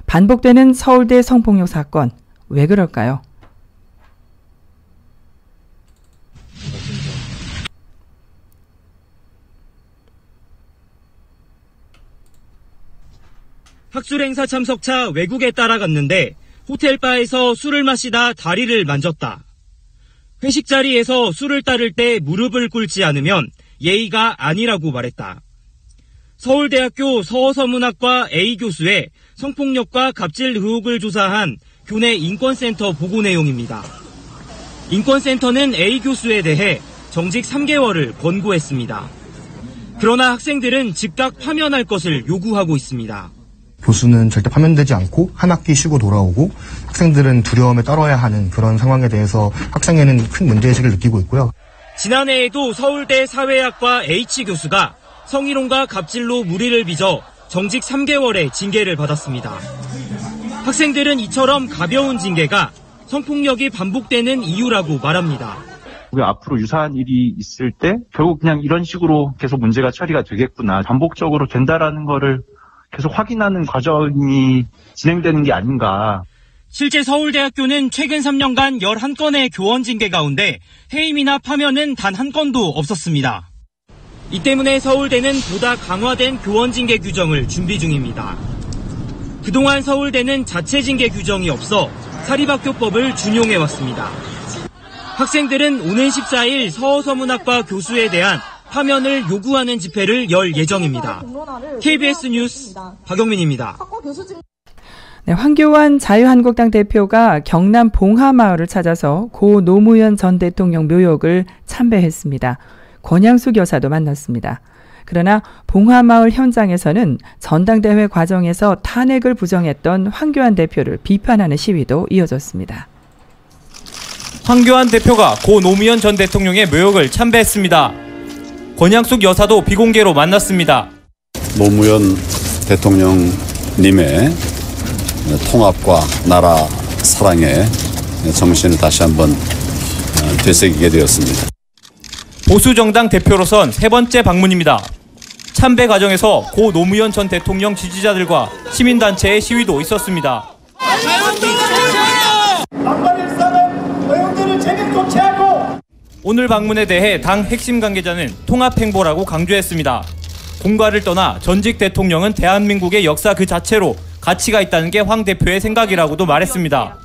반복되는 서울대 성폭력 사건, 왜 그럴까요? 학술 행사 참석차 외국에 따라갔는데 호텔바에서 술을 마시다 다리를 만졌다. 회식 자리에서 술을 따를 때 무릎을 꿇지 않으면 예의가 아니라고 말했다. 서울대학교 서어서문학과 A 교수의 성폭력과 갑질 의혹을 조사한 교내 인권센터 보고 내용입니다. 인권센터는 A 교수에 대해 정직 3개월을 권고했습니다. 그러나 학생들은 즉각 파면할 것을 요구하고 있습니다. 교수는 절대 파면되지 않고 한 학기 쉬고 돌아오고 학생들은 두려움에 떨어야 하는 그런 상황에 대해서 학생에는 큰 문제의식을 느끼고 있고요. 지난해에도 서울대 사회학과 H 교수가 성희롱과 갑질로 물의를 빚어 정직 3개월의 징계를 받았습니다. 학생들은 이처럼 가벼운 징계가 성폭력이 반복되는 이유라고 말합니다. 앞으로 유사한 일이 있을 때 결국 그냥 이런 식으로 계속 문제가 처리가 되겠구나. 반복적으로 된다라는 거를 계속 확인하는 과정이 진행되는 게 아닌가. 실제 서울대학교는 최근 3년간 11건의 교원 징계 가운데 해임이나 파면은 단 한 건도 없었습니다. 이 때문에 서울대는 보다 강화된 교원 징계 규정을 준비 중입니다. 그동안 서울대는 자체 징계 규정이 없어 사립학교법을 준용해왔습니다. 학생들은 오는 14일 서어서문학과 교수에 대한 파면을 요구하는 집회를 열 예정입니다. KBS 뉴스 박영민입니다. 네, 황교안 자유한국당 대표가 경남 봉하마을을 찾아서 고 노무현 전 대통령 묘역을 참배했습니다. 권양숙 여사도 만났습니다. 그러나 봉하마을 현장에서는 전당대회 과정에서 탄핵을 부정했던 황교안 대표를 비판하는 시위도 이어졌습니다. 황교안 대표가 고 노무현 전 대통령의 묘역을 참배했습니다. 권양숙 여사도 비공개로 만났습니다. 노무현 대통령님의 통합과 나라 사랑의 정신을 다시 한번 되새기게 되었습니다. 보수정당 대표로선 세 번째 방문입니다. 참배 과정에서 고 노무현 전 대통령 지지자들과 시민단체의 시위도 있었습니다. 오늘 방문에 대해 당 핵심 관계자는 통합행보라고 강조했습니다. 공과를 떠나 전직 대통령은 대한민국의 역사 그 자체로 가치가 있다는 게 황 대표의 생각이라고도 말했습니다.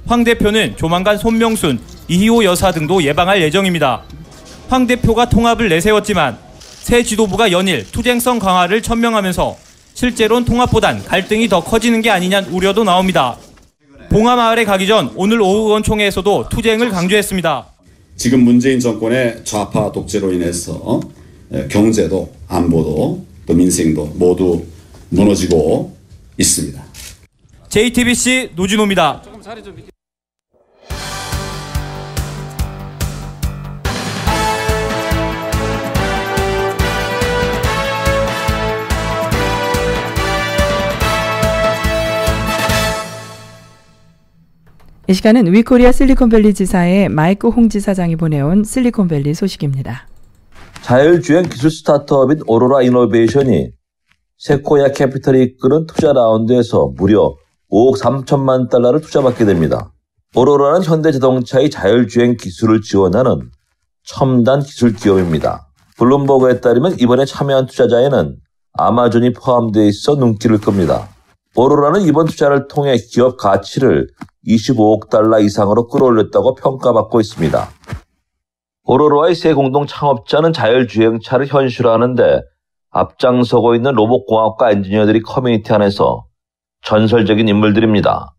황 대표는 조만간 손명순, 이희호 여사 등도 예방할 예정입니다. 황 대표가 통합을 내세웠지만 새 지도부가 연일 투쟁성 강화를 천명하면서 실제로는 통합보단 갈등이 더 커지는 게 아니냐는 우려도 나옵니다. 봉하마을에 가기 전 오늘 오후 의원총회에서도 투쟁을 강조했습니다. 지금 문재인 정권의 좌파 독재로 인해서 경제도 안보도 또 민생도 모두 무너지고 있습니다. JTBC 노진호입니다. 이 시간은 위코리아 실리콘밸리 지사의 마이크 홍 지사장이 보내온 실리콘밸리 소식입니다. 자율주행 기술 스타트업인 오로라 이노베이션이 세코야 캐피털이 이끄는 투자 라운드에서 무려 5억 3천만 달러를 투자받게 됩니다. 오로라는 현대자동차의 자율주행 기술을 지원하는 첨단 기술 기업입니다. 블룸버그에 따르면 이번에 참여한 투자자에는 아마존이 포함되어 있어 눈길을 끕니다. 오로라는 이번 투자를 통해 기업 가치를 25억 달러 이상으로 끌어올렸다고 평가받고 있습니다. 오로라의 새 공동 창업자는 자율주행차를 현실화하는데 앞장서고 있는 로봇공학과 엔지니어들이 커뮤니티 안에서 전설적인 인물들입니다.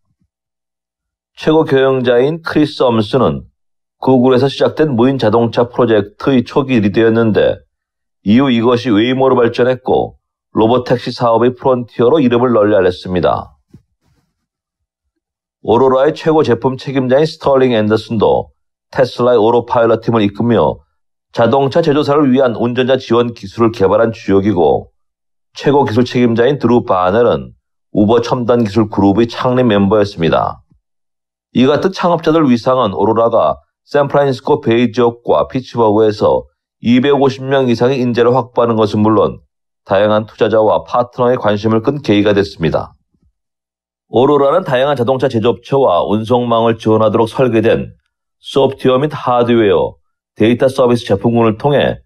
최고 경영자인 크리스 엄스는 구글에서 시작된 무인 자동차 프로젝트의 초기 리더였는데 이후 이것이 웨이모로 발전했고 로봇택시 사업의 프론티어로 이름을 널리 알렸습니다. 오로라의 최고 제품 책임자인 스털링 앤더슨도 테슬라의 오로파일럿 팀을 이끌며 자동차 제조사를 위한 운전자 지원 기술을 개발한 주역이고 최고 기술 책임자인 드루 바넬은 우버 첨단 기술 그룹의 창립 멤버였습니다. 이 같은 창업자들 위상은 오로라가 샌프란시스코 베이 지역과 피츠버그에서 250명 이상의 인재를 확보하는 것은 물론 다양한 투자자와 파트너의 관심을 끈 계기가 됐습니다. 오로라는 다양한 자동차 제조업체와 운송망을 지원하도록 설계된 소프트웨어 및 하드웨어, 데이터 서비스 제품군을 통해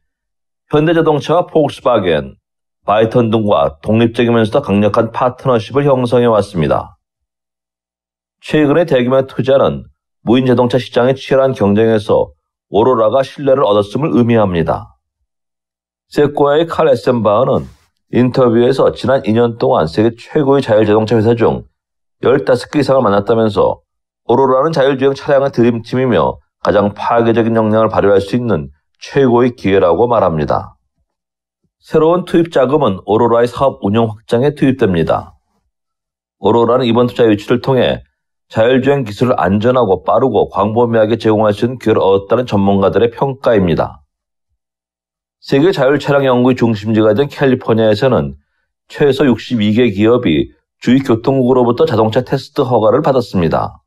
현대자동차와 폭스바겐, 바이턴 등과 독립적이면서도 강력한 파트너십을 형성해 왔습니다. 최근의 대규모 투자는 무인 자동차 시장의 치열한 경쟁에서 오로라가 신뢰를 얻었음을 의미합니다. 세코야의 칼 에센바흐는 인터뷰에서 지난 2년 동안 세계 최고의 자율자동차 회사 중 15개 이상을 만났다면서 오로라는 자율주행 차량의 드림팀이며 가장 파괴적인 역량을 발휘할 수 있는 최고의 기회라고 말합니다. 새로운 투입 자금은 오로라의 사업 운영 확장에 투입됩니다. 오로라는 이번 투자 유치를 통해 자율주행 기술을 안전하고 빠르고 광범위하게 제공할 수 있는 기회를 얻었다는 전문가들의 평가입니다. 세계 자율차량 연구의 중심지가 된 캘리포니아에서는 최소 62개 기업이 주위 교통국으로부터 자동차 테스트 허가를 받았습니다.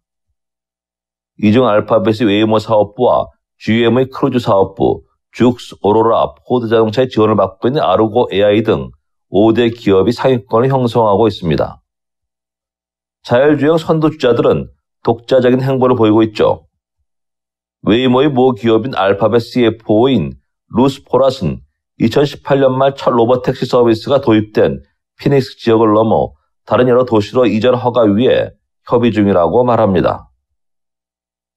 이 중 알파벳의 웨이모 사업부와 GM의 크루즈 사업부, 죽스, 오로라, 포드 자동차의 지원을 받고 있는 아르고 AI 등 5대 기업이 상위권을 형성하고 있습니다. 자율주행 선두주자들은 독자적인 행보를 보이고 있죠. 웨이모의 모 기업인 알파벳 CFO인 루스 포랏은 2018년 말 첫 로봇택시 서비스가 도입된 피닉스 지역을 넘어 다른 여러 도시로 이전 허가 위에 협의 중이라고 말합니다.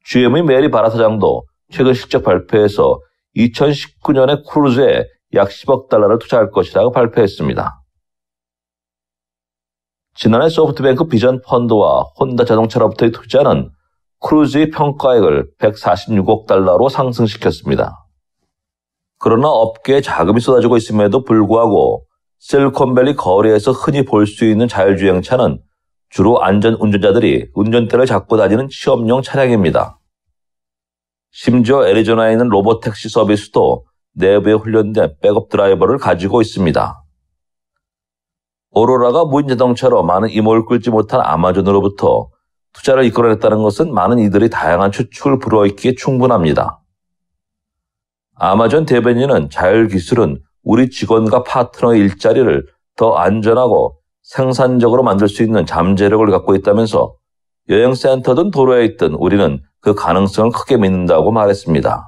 GM의 메리 바라 사장도 최근 실적 발표에서 2019년에 크루즈에 약 10억 달러를 투자할 것이라고 발표했습니다. 지난해 소프트뱅크 비전 펀드와 혼다 자동차로부터의 투자는 크루즈의 평가액을 146억 달러로 상승시켰습니다. 그러나 업계에 자금이 쏟아지고 있음에도 불구하고 실리콘밸리 거리에서 흔히 볼 수 있는 자율주행차는 주로 안전 운전자들이 운전대를 잡고 다니는 시험용 차량입니다. 심지어 애리조나에 있는 로봇택시 서비스도 내부에 훈련된 백업 드라이버를 가지고 있습니다. 오로라가 무인 자동차로 많은 이목을 끌지 못한 아마존으로부터 투자를 이끌어냈다는 것은 많은 이들이 다양한 추측을 불어익기에 충분합니다. 아마존 대변인은 자율기술은 우리 직원과 파트너의 일자리를 더 안전하고 생산적으로 만들 수 있는 잠재력을 갖고 있다면서 여행센터든 도로에 있든 우리는 그 가능성을 크게 믿는다고 말했습니다.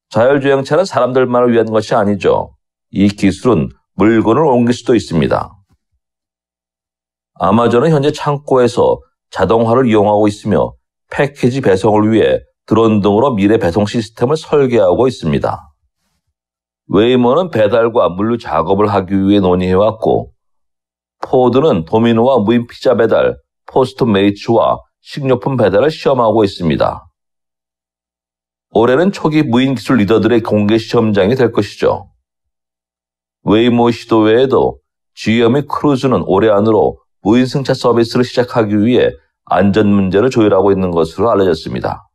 자율주행차는 사람들만을 위한 것이 아니죠. 이 기술은 물건을 옮길 수도 있습니다. 아마존은 현재 창고에서 자동화를 이용하고 있으며 패키지 배송을 위해 드론 등으로 미래 배송 시스템을 설계하고 있습니다. 웨이모는 배달과 물류 작업을 하기 위해 논의해왔고, 포드는 도미노와 무인 피자 배달, 포스트메이츠와 식료품 배달을 시험하고 있습니다. 올해는 초기 무인 기술 리더들의 공개 시험장이 될 것이죠. 웨이모 시도 외에도 GM의 크루즈는 올해 안으로 무인 승차 서비스를 시작하기 위해 안전 문제를 조율하고 있는 것으로 알려졌습니다.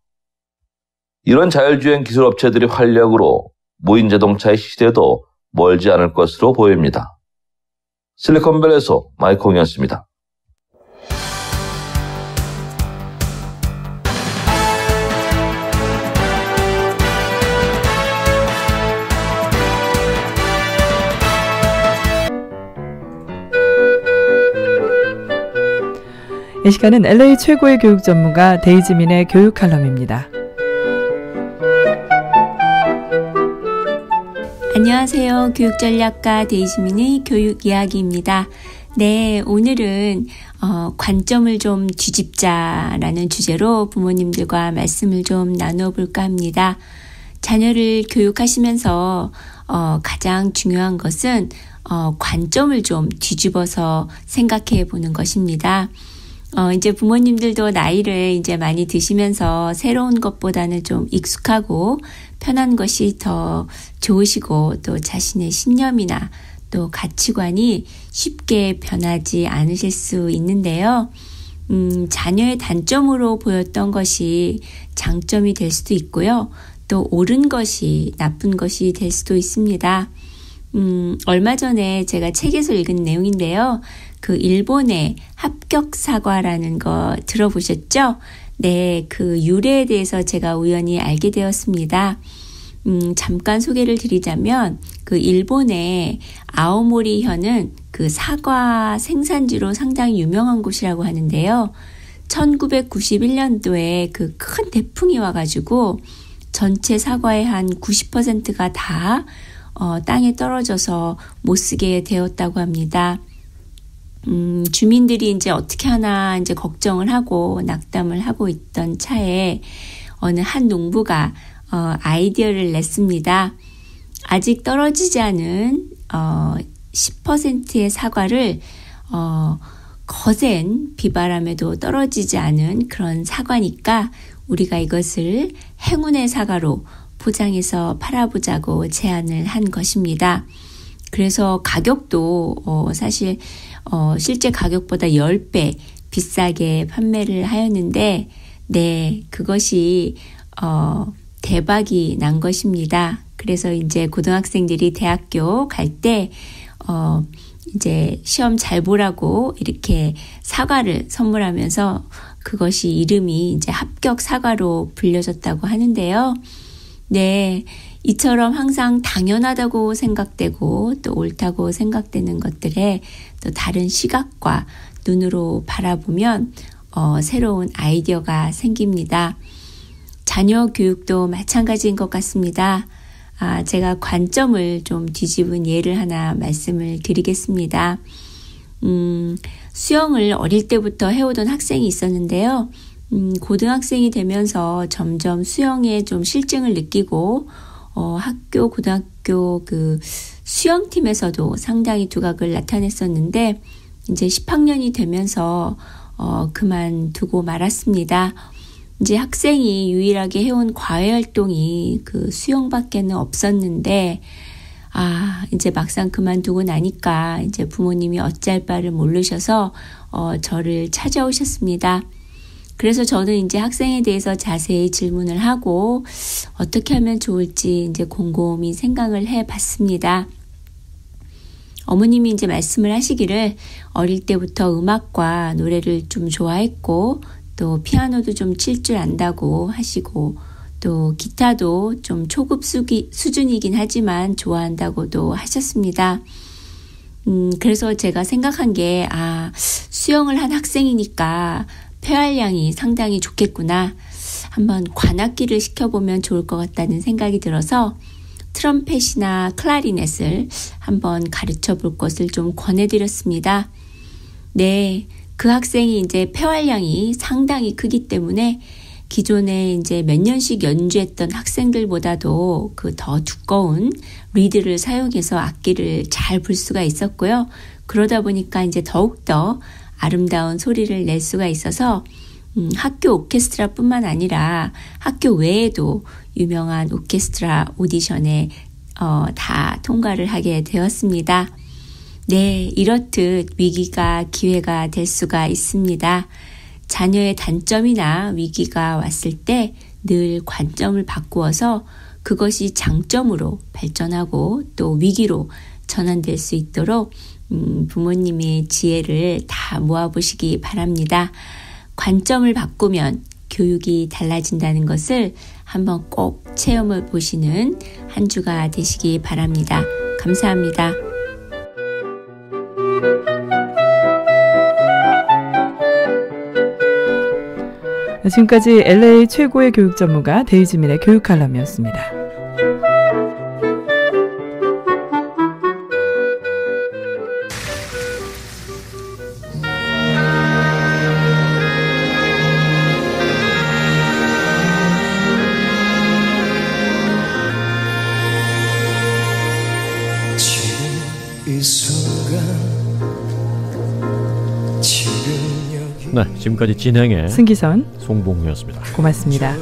이런 자율주행 기술 업체들의 활약으로 무인 자동차의 시대도 멀지 않을 것으로 보입니다. 실리콘밸리에서 마이크 홍이었습니다. 이 시간은 LA 최고의 교육 전문가 데이지민의 교육 칼럼입니다. 안녕하세요. 교육전략가 데이지민의 교육 이야기입니다. 네, 오늘은 관점을 좀 뒤집자라는 주제로 부모님들과 말씀을 좀 나눠볼까 합니다. 자녀를 교육하시면서 가장 중요한 것은 관점을 좀 뒤집어서 생각해 보는 것입니다. 이제 부모님들도 나이를 이제 많이 드시면서 새로운 것보다는 좀 익숙하고 편한 것이 더 좋으시고 또 자신의 신념이나 또 가치관이 쉽게 변하지 않으실 수 있는데요. 자녀의 단점으로 보였던 것이 장점이 될 수도 있고요. 또 옳은 것이 나쁜 것이 될 수도 있습니다. 얼마 전에 제가 책에서 읽은 내용인데요. 그 일본의 합격 사과라는 거 들어보셨죠? 네, 그 유래에 대해서 제가 우연히 알게 되었습니다. 잠깐 소개를 드리자면 그 일본의 아오모리현은 그 사과 생산지로 상당히 유명한 곳이라고 하는데요. 1991년도에 그 큰 태풍이 와가지고 전체 사과의 한 90%가 다 땅에 떨어져서 못 쓰게 되었다고 합니다. 주민들이 이제 어떻게 하나 이제 걱정을 하고 낙담을 하고 있던 차에 어느 한 농부가 아이디어를 냈습니다. 아직 떨어지지 않은 10%의 사과를 거센 비바람에도 떨어지지 않은 그런 사과니까 우리가 이것을 행운의 사과로 포장해서 팔아보자고 제안을 한 것입니다. 그래서 가격도 사실 실제 가격보다 10배 비싸게 판매를 하였는데 네, 그것이 대박이 난 것입니다. 그래서 이제 고등학생들이 대학교 갈 때 이제 시험 잘 보라고 이렇게 사과를 선물하면서 그것이 이름이 이제 합격 사과로 불려졌다고 하는데요. 네, 이처럼 항상 당연하다고 생각되고 또 옳다고 생각되는 것들에 또 다른 시각과 눈으로 바라보면 새로운 아이디어가 생깁니다. 자녀 교육도 마찬가지인 것 같습니다. 제가 관점을 좀 뒤집은 예를 하나 말씀을 드리겠습니다. 수영을 어릴 때부터 해오던 학생이 있었는데요. 고등학생이 되면서 점점 수영에 좀 실증을 느끼고 학교, 고등학교 그 수영팀에서도 상당히 두각을 나타냈었는데 이제 10학년이 되면서 그만두고 말았습니다. 이제 학생이 유일하게 해온 과외 활동이 그 수영밖에는 없었는데, 이제 막상 그만두고 나니까 이제 부모님이 어찌할 바를 모르셔서 저를 찾아오셨습니다. 그래서 저는 이제 학생에 대해서 자세히 질문을 하고 어떻게 하면 좋을지 이제 곰곰이 생각을 해 봤습니다. 어머님이 이제 말씀을 하시기를 어릴 때부터 음악과 노래를 좀 좋아했고 또 피아노도 좀 칠 줄 안다고 하시고 또 기타도 좀 초급 수준이긴 하지만 좋아한다고도 하셨습니다. 그래서 제가 생각한 게 수영을 한 학생이니까 폐활량이 상당히 좋겠구나. 한번 관악기를 시켜보면 좋을 것 같다는 생각이 들어서 트럼펫이나 클라리넷을 한번 가르쳐 볼 것을 좀 권해드렸습니다. 네, 그 학생이 이제 폐활량이 상당히 크기 때문에 기존에 이제 몇 년씩 연주했던 학생들보다도 그 더 두꺼운 리드를 사용해서 악기를 잘 불 수가 있었고요. 그러다 보니까 이제 더욱더 아름다운 소리를 낼 수가 있어서 학교 오케스트라뿐만 아니라 학교 외에도 유명한 오케스트라 오디션에 다 통과를 하게 되었습니다. 네, 이렇듯 위기가 기회가 될 수가 있습니다. 자녀의 단점이나 위기가 왔을 때 늘 관점을 바꾸어서 그것이 장점으로 발전하고 또 위기로 전환될 수 있도록 부모님의 지혜를 다 모아보시기 바랍니다. 관점을 바꾸면 교육이 달라진다는 것을 한번 꼭 체험해 보시는 한 주가 되시기 바랍니다. 감사합니다. 지금까지 LA 최고의 교육 전문가 데이지민의 교육 칼럼이었습니다. 네, 지금까지 진행의 승기선, 송봉우였습니다. 고맙습니다.